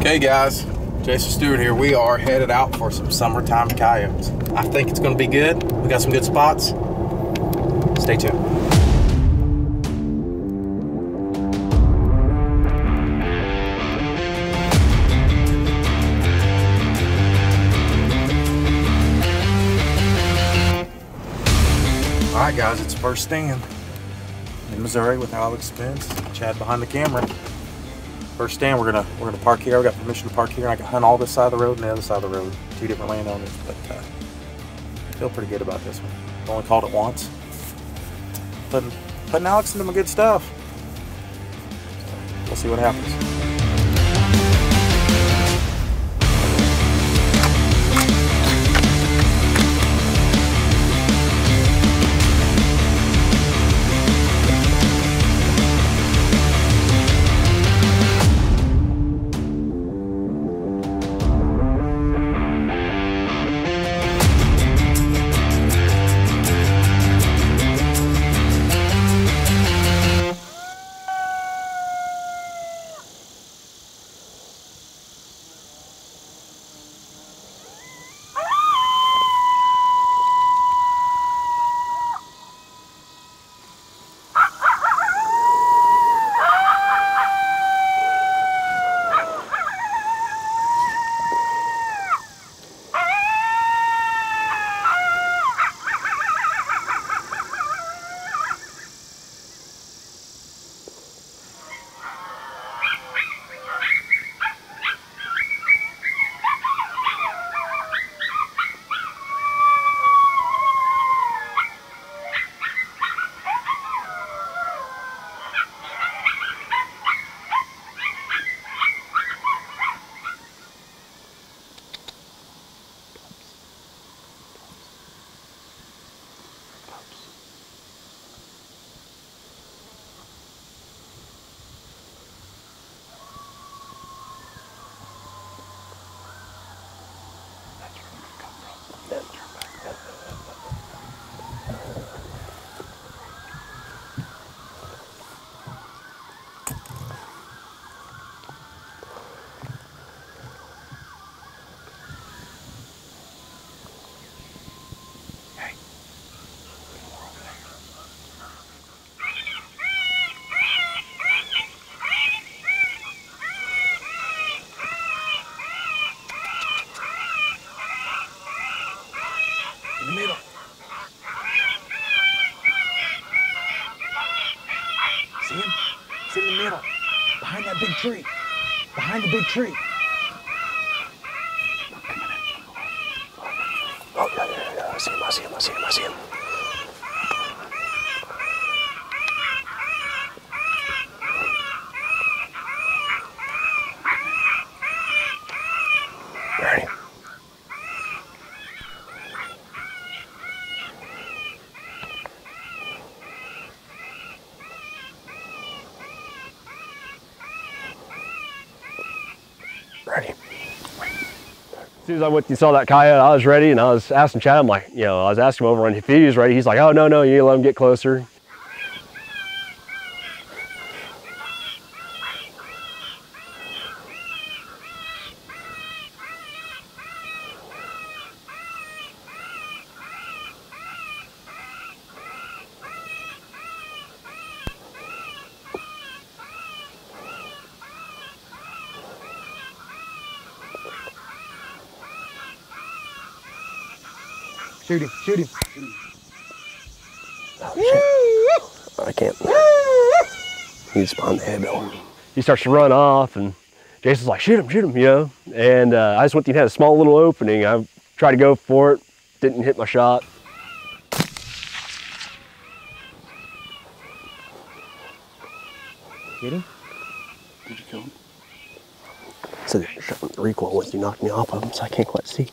Okay guys, Jason Stewart here. We are headed out for some summertime coyotes. I think it's going to be good. We got some good spots. Stay tuned. All right guys, it's first stand in Missouri with Alex Spence, Chad behind the camera. First stand, we're gonna park here. We got permission to park here, and I can hunt all this side of the road and the other side of the road. Two different landowners, but I feel pretty good about this one. I've only called it once. Putting Alex into my good stuff. So we'll see what happens. In the middle. See him? He's in the middle. Behind that big tree. Behind the big tree. Oh, yeah. I see him. Ready? Ready. As soon as I saw that coyote, I was ready, and I was asking Chad, I'm like, I was asking him over on if he was ready. He's like, oh, no, you need to let him get closer. Shoot him. Oh, shit. I can't. He's behind the head though. He starts to run off, and Jason's like, shoot him, And I just went to had a small little opening. I tried to go for it, didn't hit my shot. Get him? Did you kill him? So the recoil once you knocked me off of him, so I can't quite see.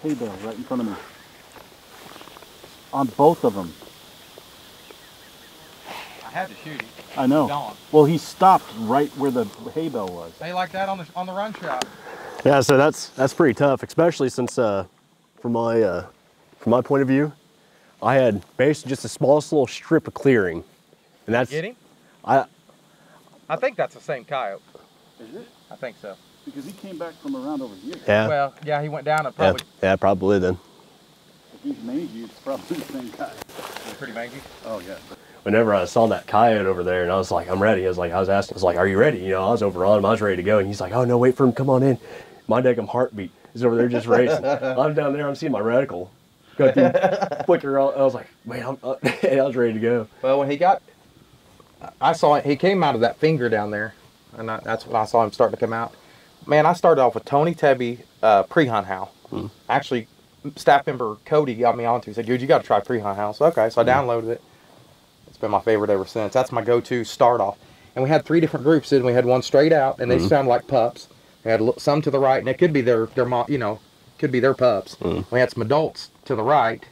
hay bale right in front of me. On both of them. I had to shoot him. I know. Gone. Well, he stopped right where the hay bale was. They like that on the run shot. Yeah, so that's pretty tough, especially since from my point of view, I had basically just the smallest little strip of clearing, and that's. Get him? I think that's the same coyote. Is it? I think so. Because he came back from around over here. Yeah. Well, yeah, he went down and probably. Yeah, probably then. If he's mangy, it's probably the same guy. He's pretty mangy. Oh yeah. Whenever I saw that coyote over there, and I was like, I'm ready. I was asking, are you ready? You know, I was over on him, I was ready to go, and he's like, oh no, wait for him, come on in. My daggum heartbeat is over there just racing. I'm down there, I'm seeing my reticle go through flicker. I was like, man, I was ready to go. Well, when I saw it, he came out of that finger down there, and that's when I saw him starting to come out. Man, I started off with Tony Tebby pre-hunt howl. Actually, staff member Cody got me onto. He said, dude, you got to try pre-hunt howl. So, okay, so I downloaded it. It's been my favorite ever since. That's my go-to start off. And we had 3 different groups, and we had one straight out, and they sound like pups. We had some to the right, and it could be their could be their pups. We had some adults to the right.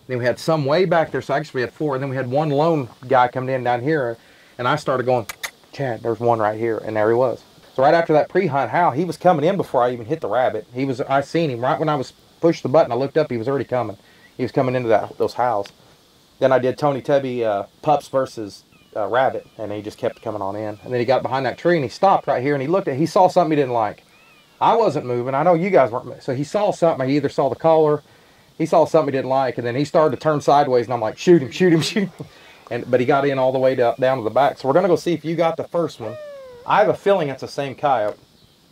Then we had some way back there, so actually we had 4. And then we had one lone guy coming in down here, and I started going, Chad, there's one right here, and there he was. So right after that pre-hunt howl, he was coming in before I even hit the rabbit. I seen him right when I was pushed the button. I looked up, he was already coming. He was coming into those howls. Then I did Tony Tebby pups versus rabbit, and he just kept coming on in. And then he got behind that tree, and he stopped right here, and he saw something he didn't like. I wasn't moving. I know you guys weren't moving. So he saw something. He either saw the collar, he saw something he didn't like, and then he started to turn sideways, and I'm like, shoot him, shoot him, shoot him. But he got in all the way down to the back. So we're going to go see if you got the first one. I have a feeling it's the same coyote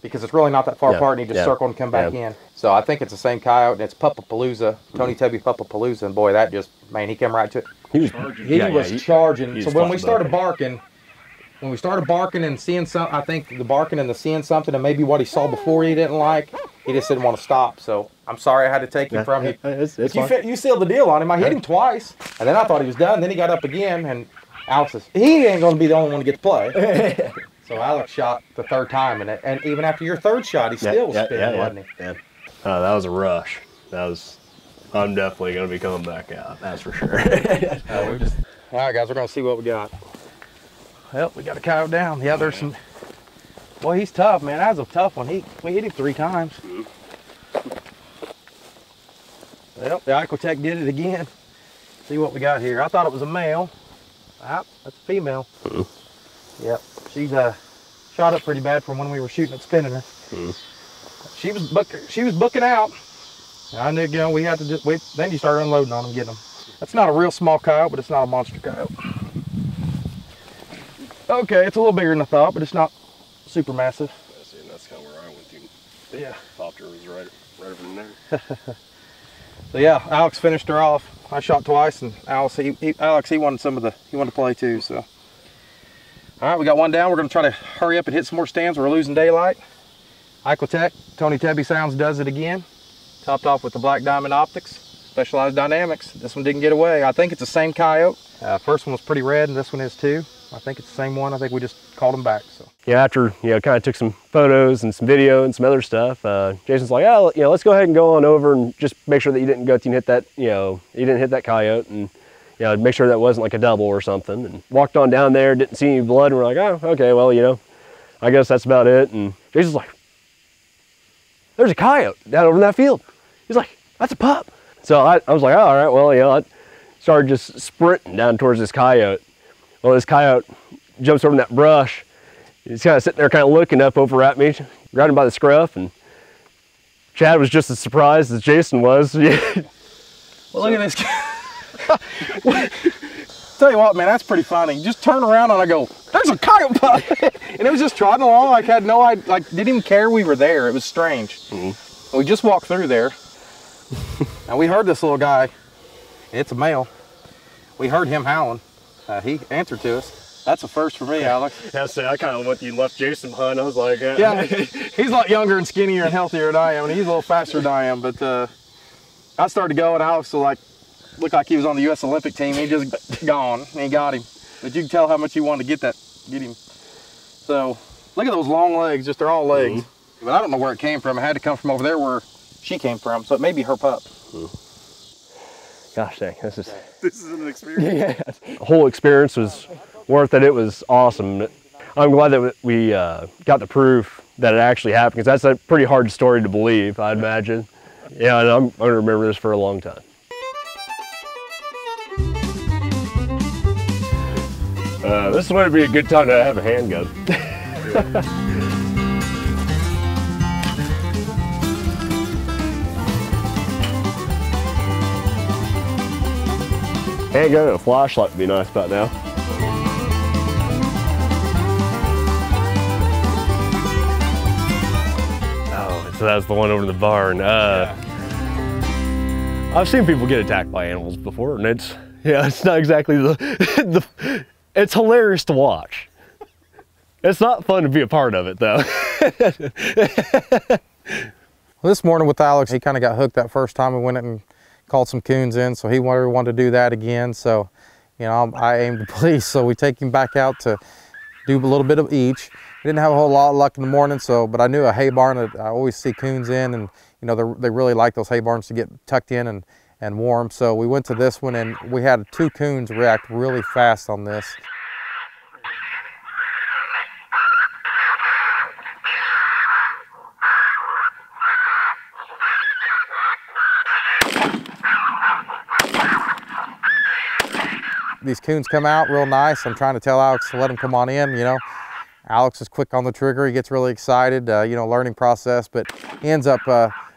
because it's really not that far apart, and he just circled and come back in. So I think it's the same coyote, and it's Pupapalooza, Tony Tebby Pupapalooza, and boy, that just, man, he came right to it. He was charging. He was charging. So when we started barking, and seeing something, I think the barking and the seeing something, and maybe what he saw before he didn't like, he just didn't want to stop. So I'm sorry I had to take him from you. You sealed the deal on him. I hit him twice, and then I thought he was done. Then he got up again, and Alex says, he ain't going to be the only one to get to play. So Alex shot the 3rd time, and even after your 3rd shot, he still was spinning, wasn't he? Yeah. That was a rush. I'm definitely going to be coming back out, that's for sure. All right, guys, we're going to see what we got. Well, we got a coyote down. Yeah, there's some. Boy, he's tough, man. That was a tough one. We hit him 3 times. Well, the icotec did it again. See what we got here. I thought it was a male. Ah, that's a female. Yep, she's shot up pretty bad from when we were shooting at spinning her. She was booking out. I knew, you know, we had to just wait. Then you start unloading on them, getting them. That's not a real small coyote, but it's not a monster coyote. Okay, it's a little bigger than I thought, but it's not super massive. Yeah, see, and that's kind of where I went to. Yeah. Popped her was right over in there. So yeah, Alex finished her off. I shot twice, and Alex he wanted he wanted to play too. So, all right, we got one down. We're gonna try to hurry up and hit some more stands. We're losing daylight. icotec, Tony Tebby Sounds does it again. Topped off with the Black Diamond Optics, Specialized Dynamics. This one didn't get away. I think it's the same coyote. First one was pretty red, and this one is too. I think it's the same one. I think we just called them back. So yeah, after kind of took some photos and some video and some other stuff, Jason's like, oh, let's go ahead and go on over and just make sure that you didn't go and hit that, you didn't hit that coyote, and make sure that wasn't like a double or something. And walked on down there, didn't see any blood, and we're like, oh, okay, well, I guess that's about it. And Jason's like, there's a coyote down over in that field. He's like, that's a pup. So I was like, oh, all right, well, I started just sprinting down towards this coyote. Well, this coyote jumps over in that brush. He's kind of sitting there kind of looking up over at me, grabbing him by the scruff, and Chad was just as surprised as Jason was. Well, look at this guy. Tell you what, man, that's pretty funny. You just turn around and I go, there's a coyote pup. And it was just trotting along, like had no idea, like didn't even care we were there. It was strange. We just walked through there. And we heard this little guy. It's a male. We heard him howling. He answered to us. That's a first for me, Alex. Yeah, so I kind of went and left Jason behind. I was like, yeah, he's a lot younger and skinnier and healthier than I am, and he's a little faster than I am. But I started to go, and Alex looked like he was on the U.S. Olympic team. He just gone, and he got him. But you can tell how much he wanted to get him. So look at those long legs. Just they're all legs. But I don't know where it came from. It had to come from over there where she came from, so it may be her pup. Gosh dang, this is an experience. yeah. The whole experience was worth it. It was awesome. I'm glad that we got the proof that it actually happened, because that's a pretty hard story to believe, I'd imagine. Yeah, and I'm going to remember this for a long time. This would be a good time to have a handgun. Handgun and a flashlight would be nice about now. Oh, so that's the one over in the barn. I've seen people get attacked by animals before, and it's not exactly it's hilarious to watch. It's not fun to be a part of it, though. Well, this morning with Alex, he kind of got hooked that first time we went and called some coons in, so he wanted to do that again. So, you know, I aimed to please, so we take him back out to do a little bit of each. We didn't have a whole lot of luck in the morning, but I knew a hay barn that I always see coons in, and you know, they really like those hay barns to get tucked in and warm. So we went to this one, and we had 2 coons react really fast on this. These coons come out real nice. I'm trying to tell Alex to let them come on in, you know. Alex is quick on the trigger. He gets really excited, you know, learning process, but he ends up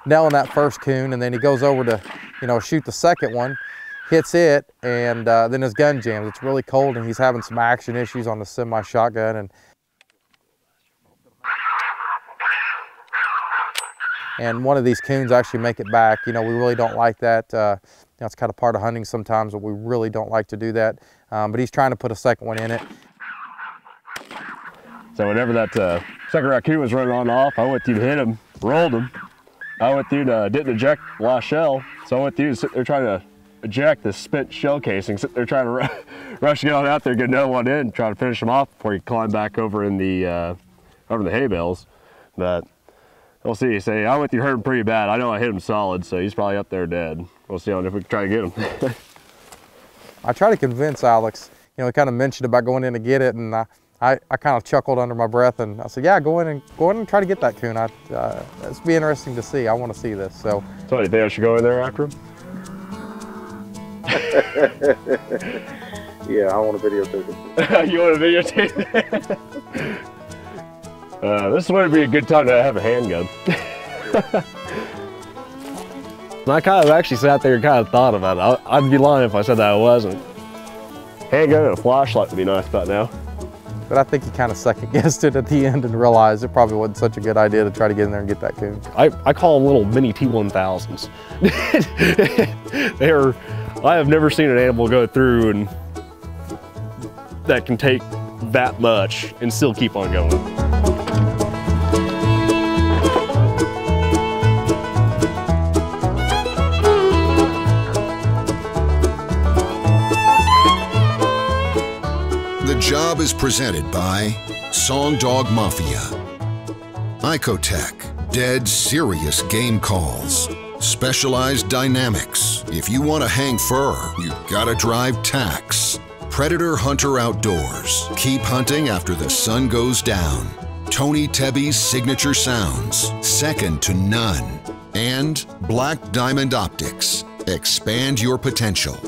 nailing that first coon, and then he goes over to, you know, shoot the second one, hits it, and then his gun jams. It's really cold, and he's having some action issues on the semi-shotgun, and one of these coons actually make it back. You know, we really don't like that. You know, it's kind of part of hunting sometimes, but we really don't like to do that. But he's trying to put a second one in it. So whenever that second raccoon was running on off, I went through to hit him, rolled him. I went through to, didn't eject the last shell, so I went through to sit there trying to eject the spent shell casing, sit there trying to rush to get on out there, get another one in, try to finish him off before he climbed back over in the hay bales. But we'll see. Say I went through, hurt him pretty bad. I know I hit him solid, so he's probably up there dead. We'll see if we can try to get him. I try to convince Alex. You know, he kind of mentioned about going in to get it, and I kind of chuckled under my breath, and I said, "Yeah, go in and try to get that coon. It's be interesting to see. I want to see this." So you think I should go in there after him? Yeah, I want to videotape it. You want to videotape it? This would be a good time to have a handgun. I kind of actually sat there and kind of thought about it. I'd be lying if I said that I wasn't. Handgun and a flashlight would be nice about now. But I think he kind of second-guessed it at the end and realized it probably wasn't such a good idea to try to get in there and get that coon. I call them little mini T1000s. I have never seen an animal go through and that can take that much and still keep on going. The job is presented by Songdog Mafia. Icotec, dead serious game calls. Specialized dynamics. If you want to hang fur, you gotta drive tacks. Predator Hunter Outdoors. Keep hunting after the sun goes down. Tony Tebby's signature sounds, second to none. And Black Diamond Optics. Expand your potential.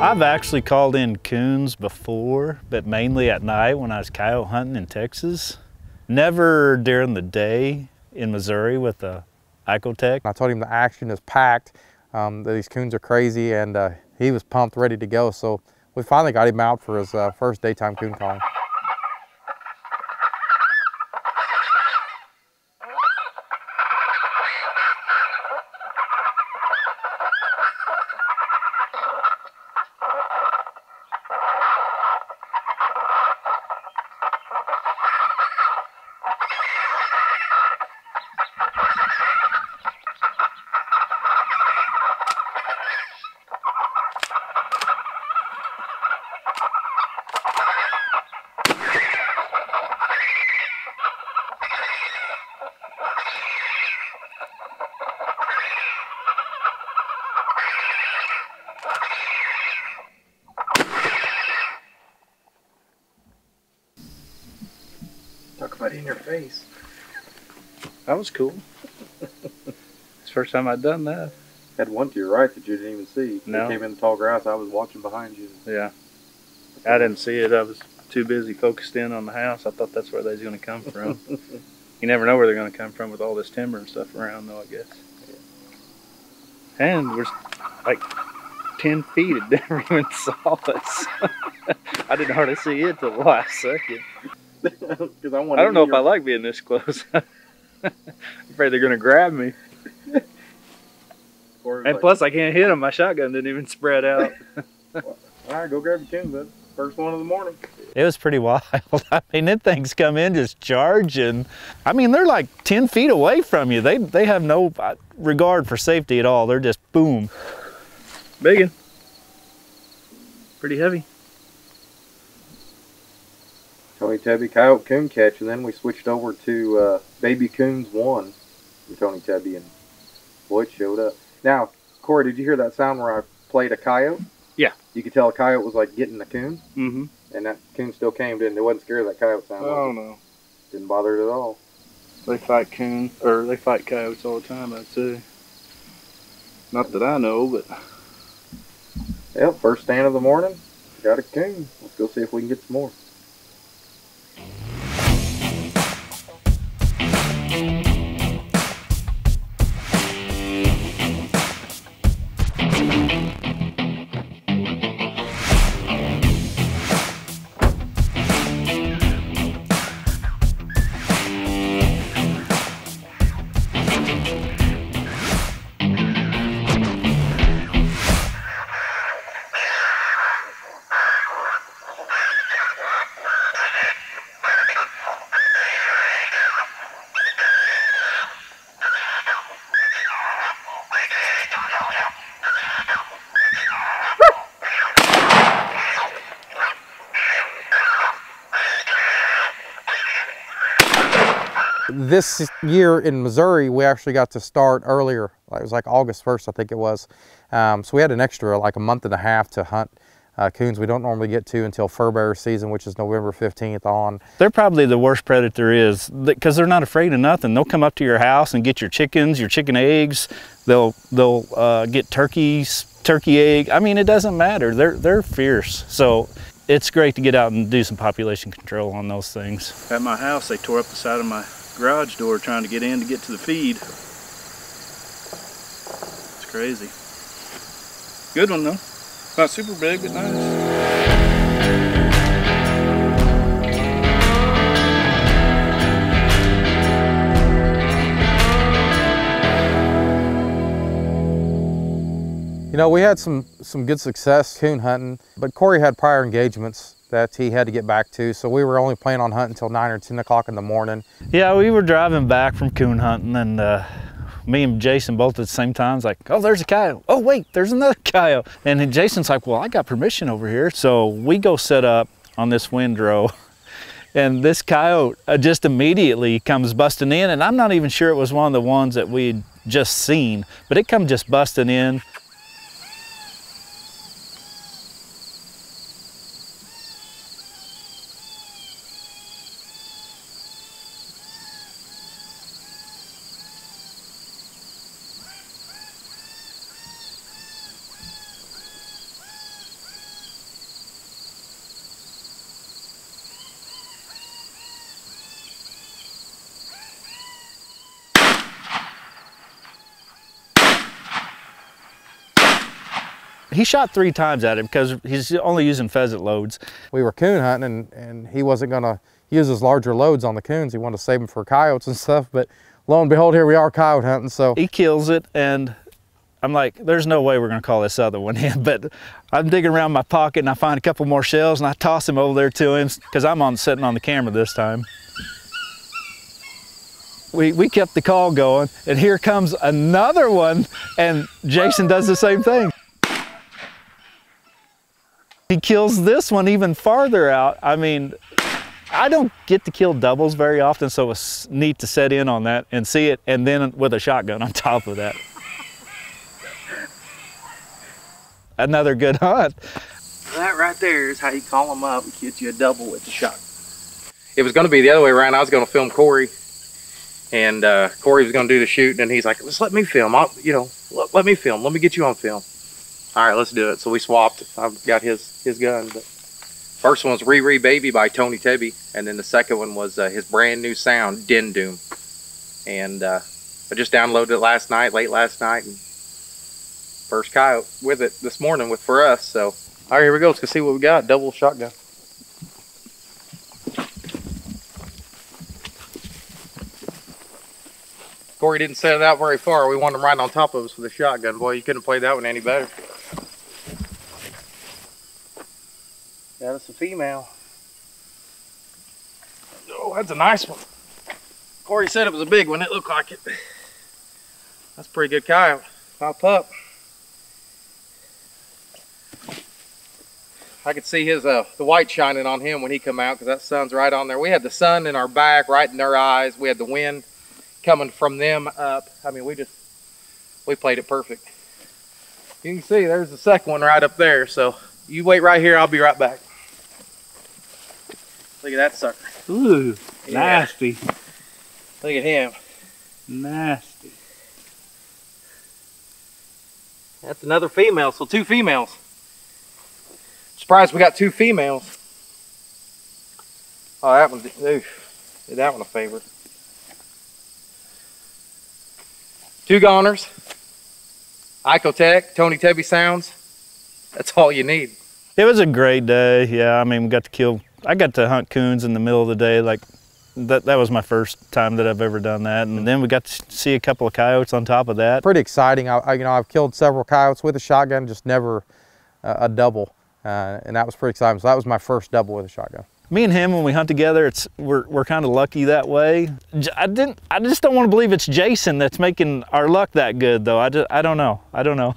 I've actually called in coons before, but mainly at night when I was coyote hunting in Texas. Never during the day in Missouri with the icotec. I told him the action is packed, that these coons are crazy, and he was pumped, ready to go. So we finally got him out for his first daytime coon calling. Talk about in your face. That was cool. It's the first time I'd done that. Had one to your right that you didn't even see. No. They came in the tall grass. I was watching behind you. Yeah. I didn't see it. I was too busy focused in on the house. I thought that's where they was going to come from. You never know where they're going to come from with all this timber and stuff around, though, I guess. And we're like 10 feet. It never even saw us. I didn't hardly see it till the last second. I don't know if I like being this close. I'm afraid they're going to grab me. And plus, I can't hit them. My shotgun didn't even spread out. All right, go grab your coon, bud. First one of the morning. It was pretty wild. I mean, them things come in just charging. I mean, they're like 10 feet away from you. They have no regard for safety at all. They're just boom. Big one. Pretty heavy. Tony Tubby coyote coon catch, and then we switched over to baby coons 1 with Tony Tubby, and boy, it showed up. Now, Corey, did you hear that sound where I played a coyote? Yeah. You could tell a coyote was like getting a coon. Mm-hmm. And that coon still came, didn't it? It wasn't scared of that coyote sound. Oh, no. Didn't bother it at all. They fight they fight coyotes all the time, I'd say. Not that I know, but. Yep, first stand of the morning. Got a coon. Let's go see if we can get some more. This year in Missouri, we actually got to start earlier. It was like August 1st, I think it was. So we had an extra like a month and a half to hunt coons we don't normally get to until fur bearer season, which is November 15th on. They're probably the worst predator there is because they're not afraid of nothing. They'll come up to your house and get your chickens, your chicken eggs. They'll get turkey egg. I mean, it doesn't matter. They're fierce. So it's great to get out and do some population control on those things. At my house, they tore up the side of my garage door trying to get in to get to the feed. It's crazy. Good one though. Not super big, but nice. You know, we had some good success coon hunting, but Corey had prior engagements that he had to get back to, so we were only planning on hunting until 9 or 10 o'clock in the morning. Yeah, we were driving back from coon hunting, and me and Jason both at the same time was like, oh, there's a coyote. Oh, wait, there's another coyote. And then Jason's like, well, I got permission over here. So we go set up on this windrow, and this coyote just immediately comes busting in, and I'm not even sure it was one of the ones that we'd just seen, but it come just busting in. He shot 3 times at him because he's only using pheasant loads. We were coon hunting, and he wasn't gonna use his larger loads on the coons. He wanted to save them for coyotes and stuff, but lo and behold, here we are coyote hunting. So he kills it, and I'm like, there's no way we're gonna call this other one in, but I'm digging around my pocket and I find a couple more shells and I toss him over there to him because I'm sitting on the camera this time. We kept the call going, and here comes another one, and Jason does the same thing. He kills this one even farther out. I mean, I don't get to kill doubles very often, so it's neat to set in on that and see it, and then with a shotgun on top of that. Another good hunt. That right there is how you call them up and get you a double with the shotgun. it was going to be the other way around. I was going to film Corey, and Corey was going to do the shooting, and he's like, just let me film. Let me film. Let me get you on film. All right, let's do it. So we swapped. I've got his gun. But first one was Riri Baby by Tony Tebby, and then the second one was his brand new sound, Din Doom. And I just downloaded it late last night, and first coyote with it this morning for us. So, all right, here we go. Let's go see what we got. Double shotgun. Corey didn't set it out very far. We wanted him right on top of us with a shotgun. Boy, you couldn't have played that one any better. Got us a female. Oh, that's a nice one. Corey said it was a big one. It looked like it. That's a pretty good coyote. Pop up. I could see his the white shining on him when he come out, because that sun's right on there. We had the sun in our back, right in their eyes. We had the wind coming from them up. I mean, we played it perfect. You can see there's the second one right up there. So you wait right here. I'll be right back. Look at that sucker. Ooh, yeah. Nasty. Look at him. Nasty. That's another female, so 2 females. Surprised we got 2 females. Oh, that one, oof, did that one a favor. 2 goners, icotec, Tony Tebby sounds. That's all you need. It was a great day. Yeah, I mean, I got to hunt coons in the middle of the day. Like that was my first time that I've ever done that. And then we got to see a couple of coyotes on top of that. Pretty exciting. I've killed several coyotes with a shotgun, just never a double. And that was pretty exciting. So that was my first double with a shotgun. Me and him, when we hunt together, we're kind of lucky that way. I just don't want to believe it's Jason that's making our luck that good, though. I don't know. I don't know.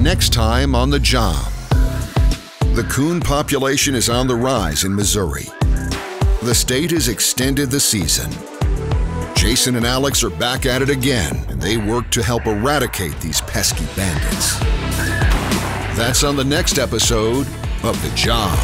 Next time on The Job. The coon population is on the rise in Missouri. The state has extended the season. Jason and Alex are back at it again, and they work to help eradicate these pesky bandits. That's on the next episode of The Job.